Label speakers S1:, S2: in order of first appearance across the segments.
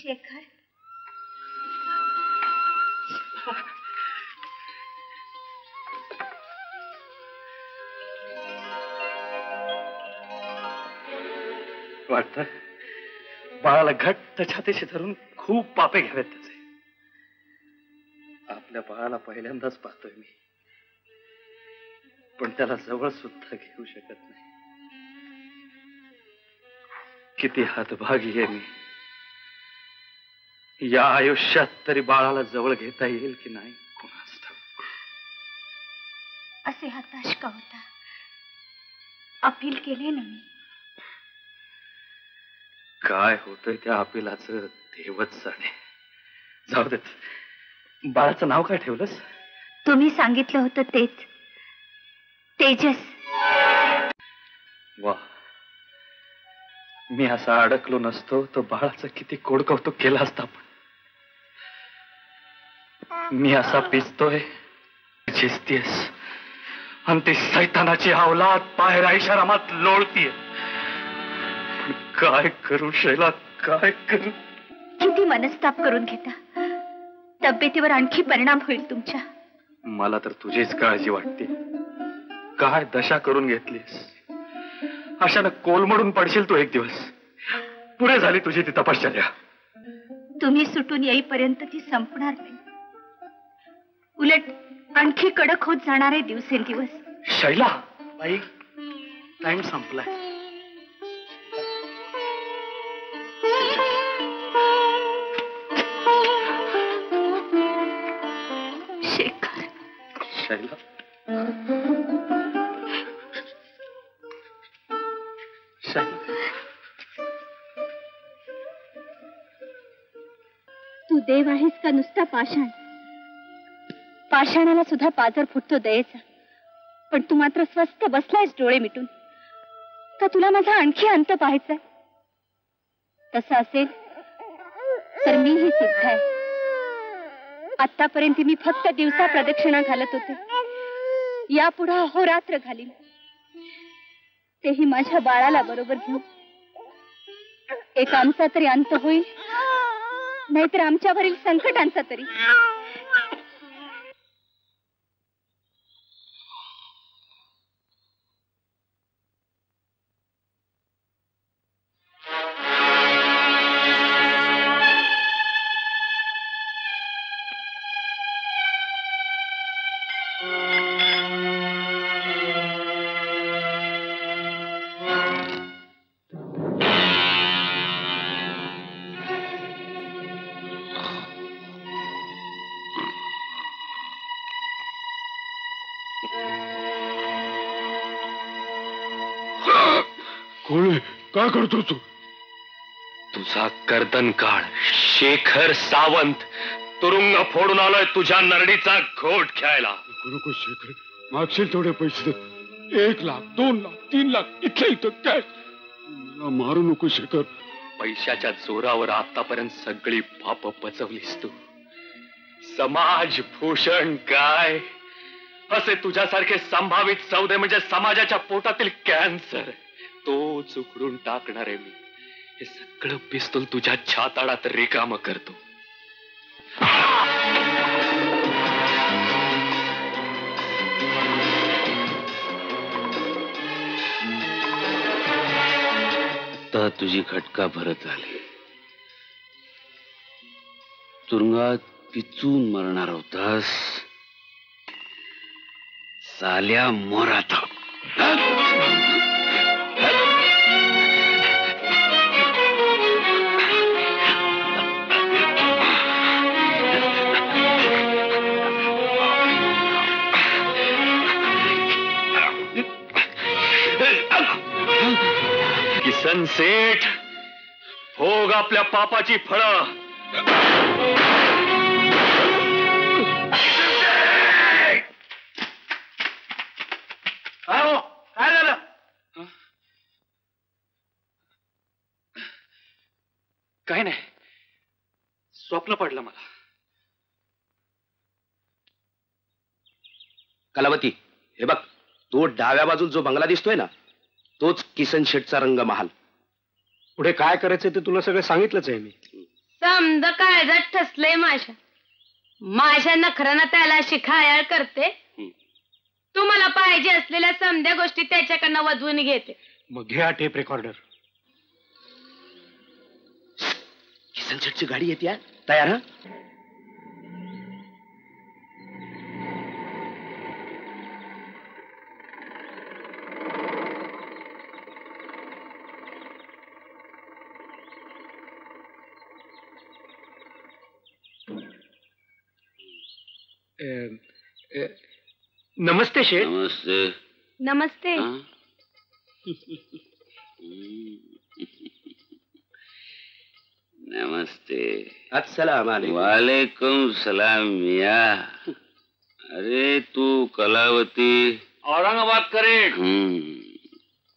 S1: शेखर,
S2: वाटतं बाळाला घट्ट छातीशी धरून खूप पापे घ्यावेत त्याचे. आपल्या बाळाला पहिल्यांदाच पाहतोय मी, पण त्याला जवळ सुद्धा घेऊ शकत नाही. किती हतभागी आहे मी. या आयुष्यात तरी बाळाला जवळ घेता येईल की नाही कुणास ठाऊक.
S1: असे हताश का होता? अपील केले ना मी.
S2: काय होतंय त्या अपिलाचं देवच जाणे. जाऊ देत. बाळाचं नाव काय ठेवलंस?
S1: तुम्ही सांगितलं होतं तेच, तेजस.
S2: वा, मी असा अडकलो नसतो तर बाळाचं किती कोडकौतुक केलं असतं आपण. मी असा पिचतोय, झिजतेस आणि ती सैतानाची अवलाद बाहेर ऐशारामात लोळतीये. काय करू शैला, काय करू?
S1: किती मनस्ताप करून घेता. तब्येतीवर आणखी परिणाम होईल तुमच्या.
S2: मला तर तुझीच काळजी वाटते. काय दशा करून घेतलीस. अशानं कोलमडून पडशील तू एक दिवस. पुढे झाली तुझी ती तपश्चर्या.
S1: तुम्ही सुटून येईपर्यंत ती संपणार नाही. उलट आणखी कडक होत जाणारे दिवसेंदिवस.
S2: शैला बाई, टाइम संपलाय.
S1: शेखर,
S2: शैला,
S1: तू देव आहेस का नुसता पाषाण? पाषाणाला सुद्धा पाजर फुटतो दयेचा. पण तू मात्र स्वस्थ बसलायस डोळे मिटून. का तुला माझा आणखी अंत पाहायचाय? तसं असेल तर मीही सिद्ध आहे. आतापर्यंत मी फक्त दिवसा प्रदक्षिणा घालत होते. यापुढे अहोरात्र घालीन, तेही माझ्या बाळाला बरोबर घेऊन. एक आमचा तरी अंत होईल, नाहीतर आमच्यावरील संकटांचा तरी.
S3: काय करतो तू?
S4: तुझा कर्दन काळ शेखर सावंत तुरुंग फोडून आलोय तुझ्या नरडीचा घोट घ्यायला.
S3: नको शेखर, मागशील तेवढे पैसे दे. 1 लाख, 2 लाख, 3 लाख इथल्या इथं कॅश. मारू नको शेखर.
S4: पैशाच्या जोरावर आतापर्यंत सगळी पाप पचवलीस तू. समाज भूषण काय असे तुझ्यासारखे संभावित सौदे म्हणजे समाजाच्या पोटातील कॅन्सर. तोच उखडून टाकणार आहे मी. हे सगळं पिस्तूल तुझ्या छाताडात रिकाम करतो.
S5: आता तुझी खटका भरत आली. तुरुंगात पिचून मरणार होतास, साल्या मोर आता.
S4: किसन सेठ, भोग आपल्या पापाची फळं.
S2: काय झालं? काही नाही, स्वप्न पडलं मला.
S5: कलावती, हे बघ, तो डाव्या बाजूला जो बंगला दिसतोय ना, तोच किसन शेठचा रंगमहाल.
S3: पुढे काय करायचंय ते तुला सगळं सांगितलंच आहे मी.
S6: समज काळजात ठसलंय माझ्या नखरानं त्याला अशी खायाळ करते. तुम्हाला पाहिजे असलेल्या समध्या गोष्टी त्याच्याकडनं वधवून घेते.
S2: मग घ्या टेप रेकॉर्डर.
S5: किसन शेटची गाडी येते, तयार हा?
S2: नमस्ते शेठ.
S5: नमस्ते.
S6: नमस्ते.
S5: नमस्ते. अस्सलाम वालेकुम सलाम मिया. अरे तू कलावती
S4: औरंगाबाद करेन.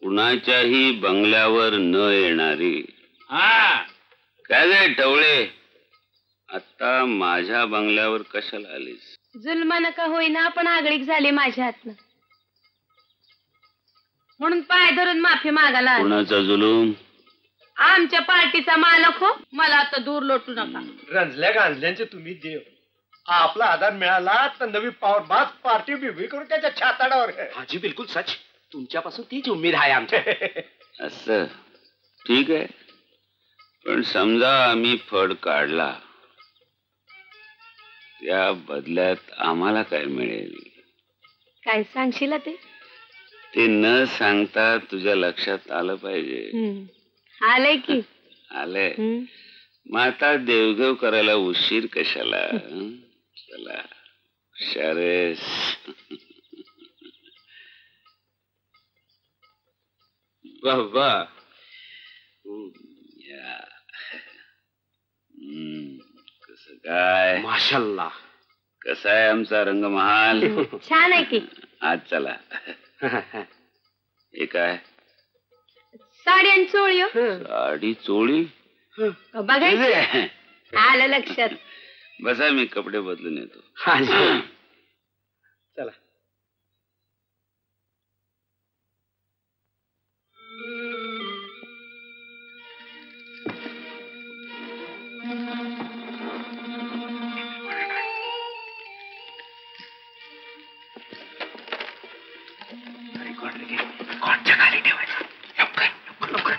S5: कुणाच्याही बंगल्यावर न येणारी.
S4: हा
S5: काय गे टवळे, आता माझ्या बंगल्यावर कशाला आलीस?
S6: जुलमा नका होईना पण आगळीक झाली माझ्या हातनं, म्हणून पाय धरून माफी मागायला आले.
S5: कुणाचा जुलूम?
S6: आमच्या पार्टीचा मालक हो. मला आता दूर लोटू नका.
S7: रंजल्या गांजल्यांचे तुम्ही देव. आपला आधार मिळाला तर नवी पॉवर बास पार्टी बिबी करून त्याच्या छाताडावर.
S5: हाजी बिलकुल सच. तुमच्यापासून तीच उम्मीद आहे आमच्या. असं ठीक आहे, पण समजा आम्ही फड काढला, त्या बदल्यात आम्हाला काय मिळेल?
S6: काय सांगशील ते?
S5: ते न सांगता तुझ्या लक्षात आलं पाहिजे.
S6: आलंय की.
S5: आलंय. मग आता देवघेव करायला उशीर कशाला? चला शरेस. बाबा कसं काय?
S7: माशाल्लाह.
S5: कसा आहे आमचा रंगमहाल?
S6: छान आहे की.
S5: आज चला. हे काय?
S6: साडी आणि चोळी हो.
S5: साडी चोळी
S6: बघायची. आलं लक्षात.
S5: बसा, मी कपडे बदलून येतो.
S7: चला.
S2: खाली ठेवायचा. लवकर.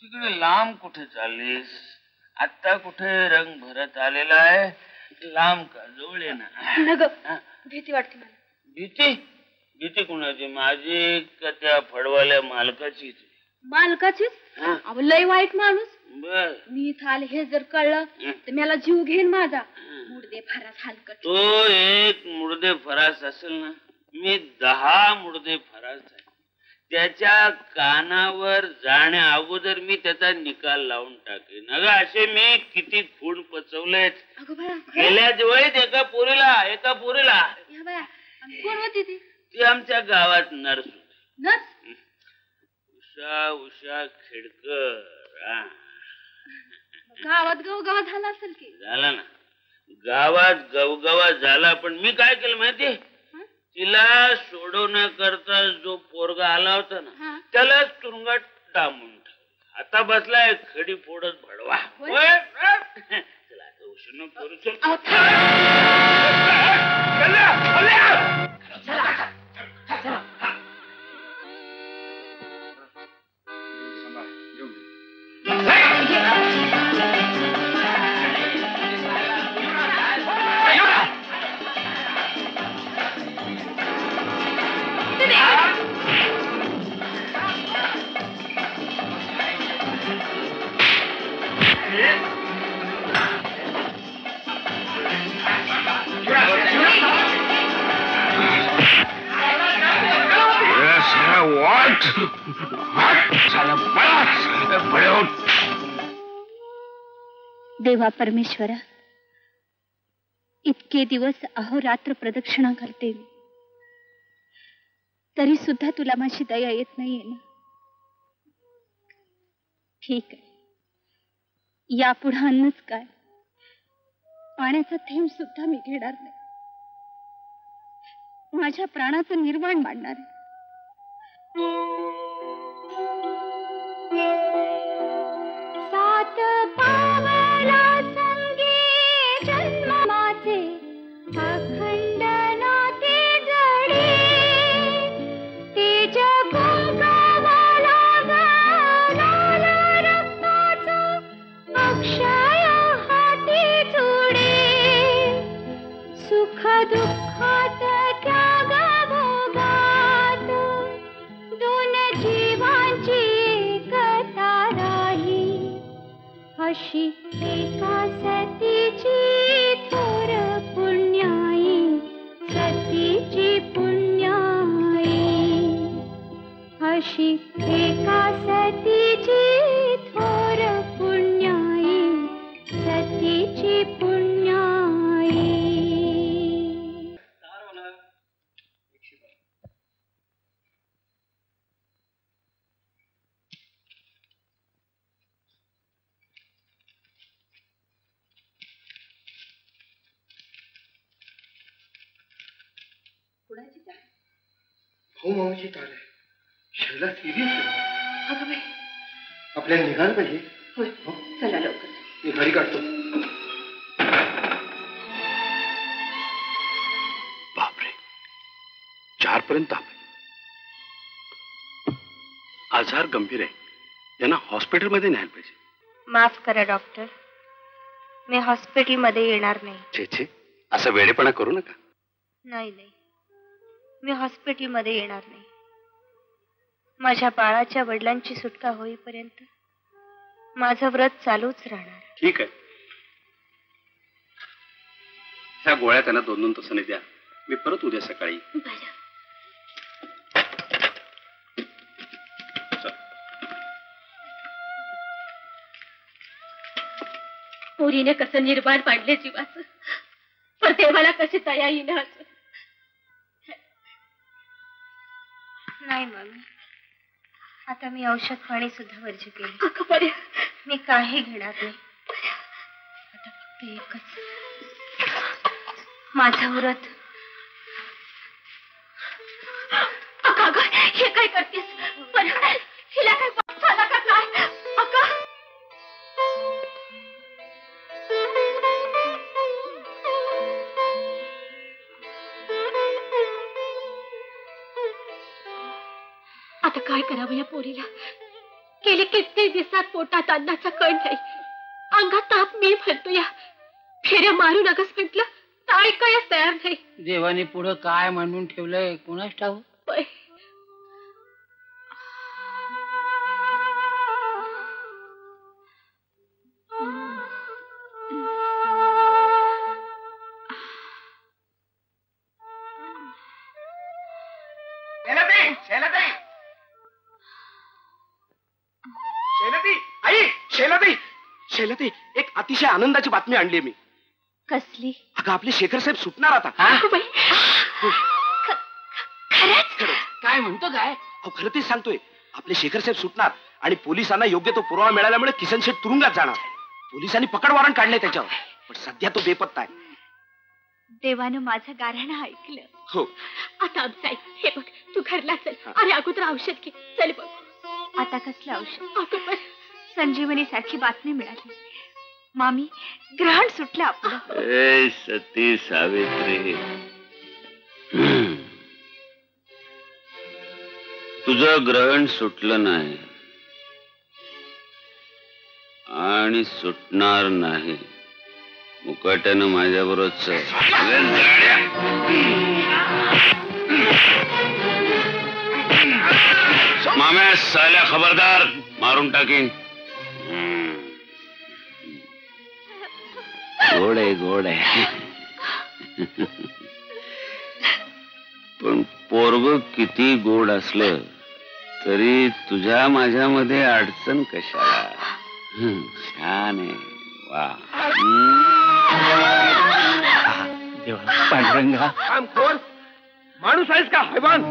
S8: तिकडे लांब कुठे चाललीस? आता कुठे रंग भरत आलेला आहे? लांब का जवळ ये ना.
S1: भीती वाटते मला.
S8: भीती? भीती कुणाची? माझी का त्या फडवाल्या मालकाची?
S1: मालकाचीच. अहो लय वाईट माणूस.
S8: बर.
S1: मी इथं आले हे जर कळलं तर मला जीव घेईन माझा. मुडदे फरास हलकट.
S8: तो एक मुडदे फरास असेल ना, मी 10 मुडदे फरास आहे. त्याच्या कानावर जाण्या अगोदर मी त्याचा निकाल लावून टाकेन. अगं असे मी किती खूण पचवलेत. गेल्या दिवाळीत एका पोरीला
S1: कोण होती ती?
S8: ती आमच्या गावात नर्स होती.
S1: नर्स?
S8: उषा खेडकर.
S1: गावात गवगवा झाला असेल की?
S8: झाला ना, गावात गवगवा झाला. पण मी काय केलं माहितीये? तिला सोडवण्याकरता जो पोरगा आला होता ना, त्याला तुरुंगात डांबून ठेवला. आता बसलाय खडी फोडत भडवा. चला आता उशीर नको करू.
S1: देवा परमेश्वरा, इतके दिवस अहोरात्र प्रदक्षिणा करते मी, तरी सुद्धा तुला माझी दया येत नाहीये ना. ठीक आहे, यापुढे अन्नच काय, पाण्याचा थेंब सुद्धा मी घेणार नाही. माझ्या प्राणाचं निर्वाण मांडणार आहे. सात पावला संगे जन्माचे अखंड नाते जडे, तेज कुंकवाला लाल रत्नाचं अक्षय हाती जोडे, सुख दुःखात त्याग भोगात दोन जीवांची एकता राही, अशी एका सतीची थोर पुण्याई, सतीची पुण्याई, अशी एका सतीची थोर पुण्याई, सतीची पुण्याई.
S7: हो मामाची तार आहे. शैला सिरियस आहे. आपल्याला निघायला पाहिजे.
S1: चला लवकर.
S7: मी गाडी काढतो.
S2: बापरे, 4 पर्यंत ताप आहे. आजार गंभीर आहे, यांना हॉस्पिटलमध्ये न्यायला पाहिजे.
S9: माफ करा डॉक्टर, मी हॉस्पिटलमध्ये येणार नाही.
S2: छे छे, असं वेडेपणा करू नका.
S9: नाही, मी हॉस्पिटलमध्ये येणार नाही. माझ्या बाळाच्या वडिलांची सुटका होईपर्यंत माझं व्रत चालूच राहणार.
S2: ठीक आहे, ह्या गोळ्या त्यांना 2-2 तासाने द्या. मी परत उद्या सकाळी.
S1: पोरीने कसं निर्माण पाडले जीवाचं, पण देवाला कशी दया येईना.
S9: नाही मम्मी, आता मी औषध पाणी सुद्धा वर्ज्य केले. मी काही घेणार नाही. आता फक्त एकच, माझं व्रत.
S1: हे काय करतेस? पण हिला काय झाला का काय? अक्का, आता काय करावं या पोरीला? गेले किती दिवसात पोटात अन्नाचा कण नाही, अंगात ताप. मी म्हणतो या फेऱ्या मारू नकस म्हटलं तर ऐकायच तयार नाही.
S10: देवाने पुढं काय म्हणून ठेवलंय कोणाच ठाऊक.
S7: शैलाताई, एक अतिशय आनंदाची बातमी आणली मी.
S1: कसली?
S7: अगं, आपले शेखर साहेब सुटणार आता.
S10: काय म्हणतो काय?
S7: अहो, खरं तेच सांगतोय. आपले शेखर साहेब सुटणार आणि पोलिसांना योग्य तो पुरावा मिळाल्यामुळे किसन शेठ तुरुंगात जाणार. पोलिसांनी पकड वॉरंट काढलंय त्याच्यावर, पण सध्या तो बेपत्ता आहे.
S1: देवानं माझं गाऱ्हाणं ऐकलं.
S7: हो.
S1: आता आमचं ऐक. हे बघ, तू घरला चल आणि अगोदर औषध घे. चल बघ. आता कसलं औषध? संजीवनी सारखी बातमी मिळाली. मामी, ग्रहण सुटलं आपलं.
S8: ए सती सावित्री, तुझं ग्रहण सुटलं नाही आणि सुटणार नाही. मुकाट्यानं माझ्या बरोबर माम्या साल्या, खबरदार, मारून टाकीन. गोड आहे, गोड आहे, पण पोरग किती गोड असलं तरी तुझ्या माझ्यामध्ये अडचण कशाला? छान आहे. वा.
S10: देवा पांडुरंगा,
S7: कोण माणूस आहेस का हैवान?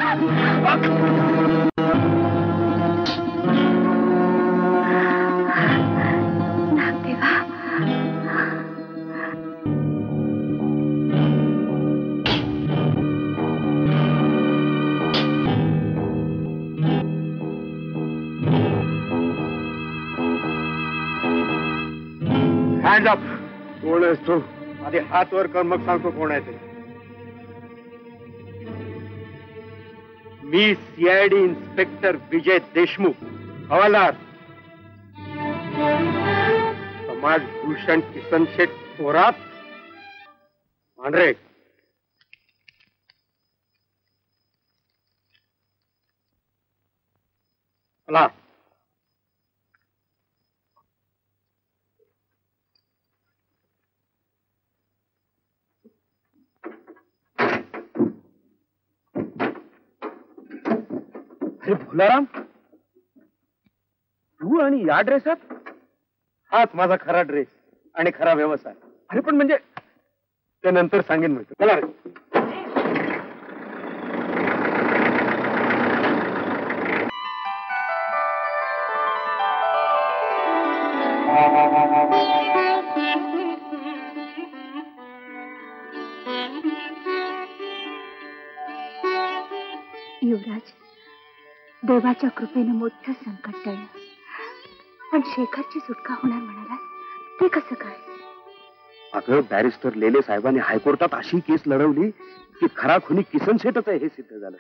S3: कोण आहेस तू? आधी हात वर कर, मग सांगतो कोण आहे ते. मी सीआयडी इन्स्पेक्टर विजय देशमुख, हवालदार. समाजभूषण किसन शेठ थोरात, मांढरे. चला. अरे भोलाराम, तू आणि या ड्रेसात? हाच माझा खरा ड्रेस आणि खरा व्यवसाय. अरे पण म्हणजे ते नंतर सांगेन मी. चला रे.
S1: युवराज, देवाच्या कृपेनं मोठं संकट टळलं, पण शेखरची सुटका होणार म्हणाला, ते कसं काय?
S7: अगं, बॅरिस्टर लेले साहेबांनी हायकोर्टात अशी केस लढवली की खरा खुनी किसन शेठच आहे हे सिद्ध झालं.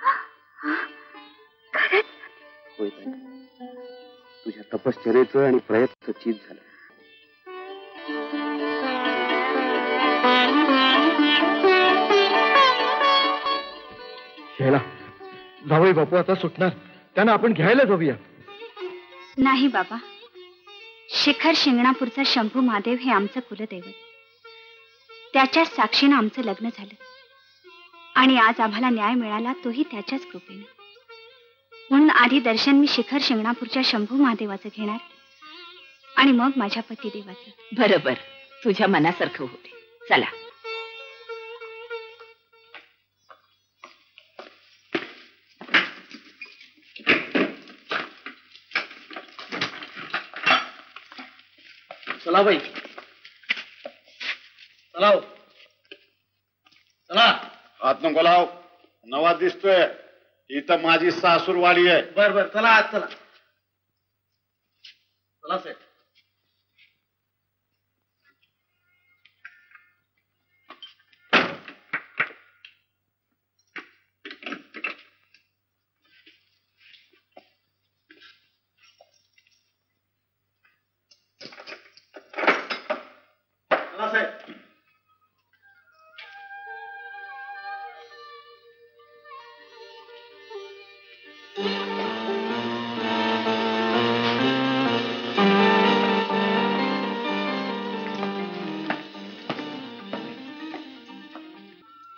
S7: होय ताई, तुझ्या तपश्चर्येचं आणि प्रयत्नाचं चीज झालं.
S2: शेला, जावई बापू आता सुटणार, त्यांना आपण घ्यायला जाऊया.
S1: नाही बाबा, शिखर शिंगणापूरचा शंभू महादेव हे आमचं कुलदैवत. त्याच्याच साक्षीनं आमचं लग्न झालं आणि आज आम्हाला न्याय मिळाला, तोही त्याच्याच कृपेनं. म्हणून आधी दर्शन मी शिखर शिंगणापूरच्या शंभू महादेवाचं घेणार आणि मग माझ्या पतिदेवाचं.
S11: बरोबर, तुझ्या मनासारखं होते. चला.
S2: चला बाई, चला. चला.
S3: हात नको लाव, नवा दिसतोय. इथं माझी सासूरवाडी आहे.
S2: बर बर, चला आज. चला चला साहेब. चला साहेब.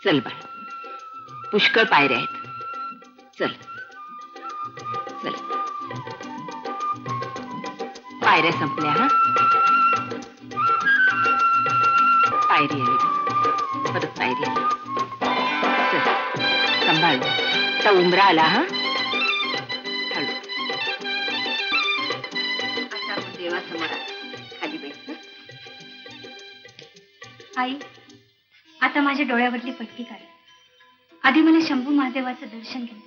S11: चल बाळ, पुष्कळ पायऱ्या आहेत. चल चल. पायऱ्या संपल्या. हा, पायरी आली, परत पायरी आली. चल, सांभाळू. आता उंबरा आला. हा, हळू. आता देवासमोर खाली बैठ.
S1: आई, आता माझ्या डोळ्यावरली पट्टी काढ. आधी मला शंभू महादेवाचं दर्शन घेऊ दे.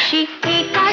S2: शेला,
S1: एका